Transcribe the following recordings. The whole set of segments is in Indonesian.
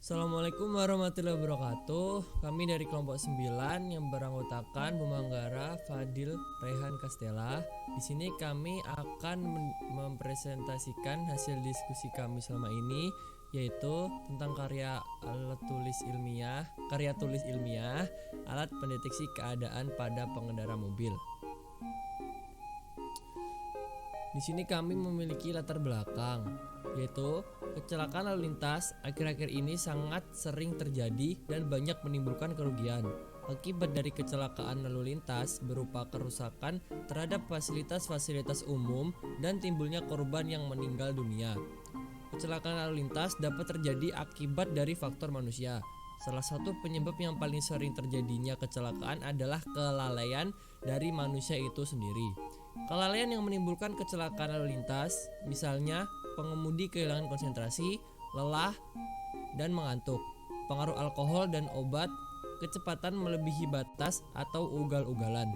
Assalamualaikum warahmatullahi wabarakatuh. Kami dari kelompok 9 yang beranggotakan Bumanggara, Fadil, Rehan, Kastela. Di sini kami akan mempresentasikan hasil diskusi kami selama ini, yaitu tentang karya tulis ilmiah, alat pendeteksi keadaan pada pengendara mobil. Di sini kami memiliki latar belakang, yaitu kecelakaan lalu lintas akhir-akhir ini sangat sering terjadi dan banyak menimbulkan kerugian. Akibat dari kecelakaan lalu lintas berupa kerusakan terhadap fasilitas-fasilitas umum dan timbulnya korban yang meninggal dunia. Kecelakaan lalu lintas dapat terjadi akibat dari faktor manusia. Salah satu penyebab yang paling sering terjadinya kecelakaan adalah kelalaian dari manusia itu sendiri. Kelalaian yang menimbulkan kecelakaan lalu lintas, misalnya pengemudi kehilangan konsentrasi, lelah, dan mengantuk, pengaruh alkohol dan obat, kecepatan melebihi batas atau ugal-ugalan.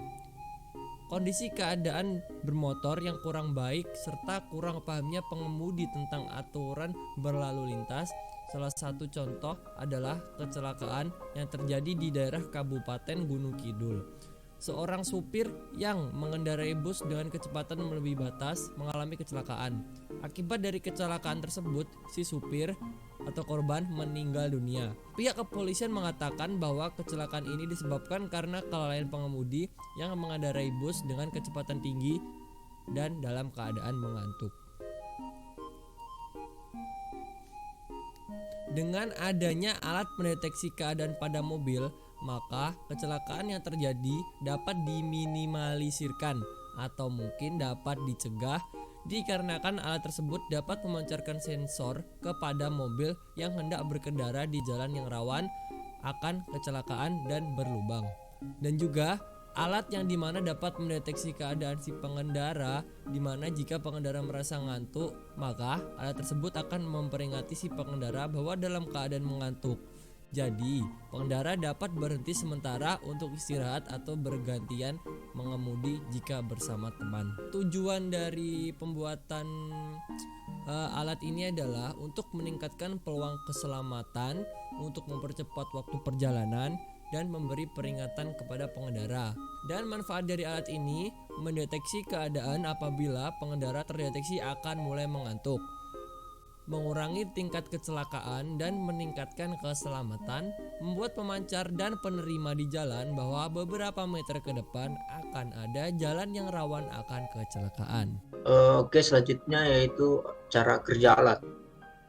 Kondisi keadaan bermotor yang kurang baik serta kurang pahamnya pengemudi tentang aturan berlalu lintas. Salah satu contoh adalah kecelakaan yang terjadi di daerah Kabupaten Gunung Kidul. Seorang supir yang mengendarai bus dengan kecepatan melebihi batas mengalami kecelakaan. Akibat dari kecelakaan tersebut, si supir atau korban meninggal dunia. Pihak kepolisian mengatakan bahwa kecelakaan ini disebabkan karena kelalaian pengemudi yang mengendarai bus dengan kecepatan tinggi dan dalam keadaan mengantuk. Dengan adanya alat pendeteksi keadaan pada mobil, maka kecelakaan yang terjadi dapat diminimalisirkan atau mungkin dapat dicegah dikarenakan alat tersebut dapat memancarkan sensor kepada mobil yang hendak berkendara di jalan yang rawan akan kecelakaan dan berlubang. Dan juga alat yang dimana dapat mendeteksi keadaan si pengendara, dimana jika pengendara merasa ngantuk, maka alat tersebut akan memperingati si pengendara bahwa dalam keadaan mengantuk. Jadi, pengendara dapat berhenti sementara untuk istirahat atau bergantian mengemudi jika bersama teman. Tujuan dari pembuatan alat ini adalah untuk meningkatkan peluang keselamatan, untuk mempercepat waktu perjalanan, dan memberi peringatan kepada pengendara. Dan manfaat dari alat ini mendeteksi keadaan apabila pengendara terdeteksi akan mulai mengantuk, mengurangi tingkat kecelakaan dan meningkatkan keselamatan, membuat pemancar dan penerima di jalan bahwa beberapa meter ke depan akan ada jalan yang rawan akan kecelakaan. Oke, selanjutnya yaitu cara kerja alat.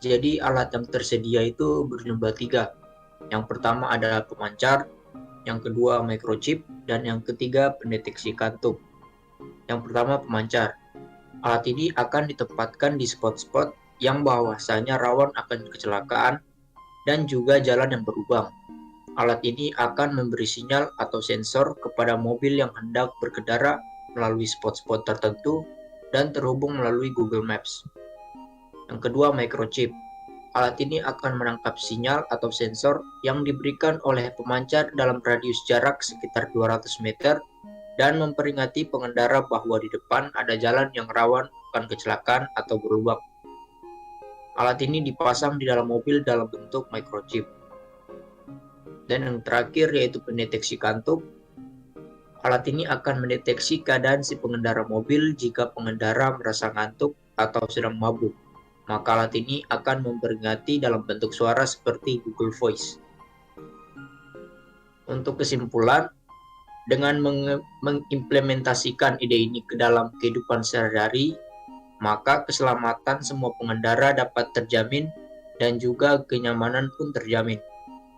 Jadi alat yang tersedia itu berjumlah 3. Yang pertama adalah pemancar, yang kedua microchip, dan yang ketiga pendeteksi kantuk. Yang pertama pemancar. Alat ini akan ditempatkan di spot-spot yang bahwasanya rawan akan kecelakaan dan juga jalan yang berlubang. Alat ini akan memberi sinyal atau sensor kepada mobil yang hendak berkendara melalui spot-spot tertentu dan terhubung melalui Google Maps. Yang kedua, microchip. Alat ini akan menangkap sinyal atau sensor yang diberikan oleh pemancar dalam radius jarak sekitar 200 meter dan memperingati pengendara bahwa di depan ada jalan yang rawan akan kecelakaan atau berlubang. Alat ini dipasang di dalam mobil dalam bentuk microchip. Dan yang terakhir yaitu pendeteksi kantuk. Alat ini akan mendeteksi keadaan si pengendara mobil jika pengendara merasa ngantuk atau sedang mabuk. Maka alat ini akan memperingati dalam bentuk suara seperti Google Voice. Untuk kesimpulan, dengan mengimplementasikan ide ini ke dalam kehidupan sehari-hari, maka keselamatan semua pengendara dapat terjamin dan juga kenyamanan pun terjamin.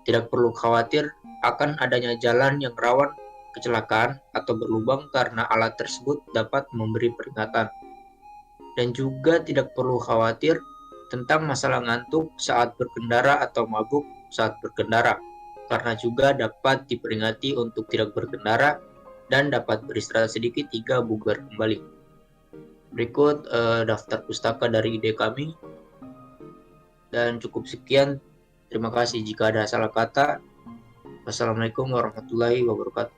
Tidak perlu khawatir akan adanya jalan yang rawan kecelakaan atau berlubang karena alat tersebut dapat memberi peringatan. Dan juga tidak perlu khawatir tentang masalah ngantuk saat berkendara atau mabuk saat berkendara, karena juga dapat diperingati untuk tidak berkendara dan dapat beristirahat sedikit hingga bugar kembali. Berikut daftar pustaka dari ide kami. Dan cukup sekian. Terima kasih jika ada salah kata. Wassalamualaikum warahmatullahi wabarakatuh.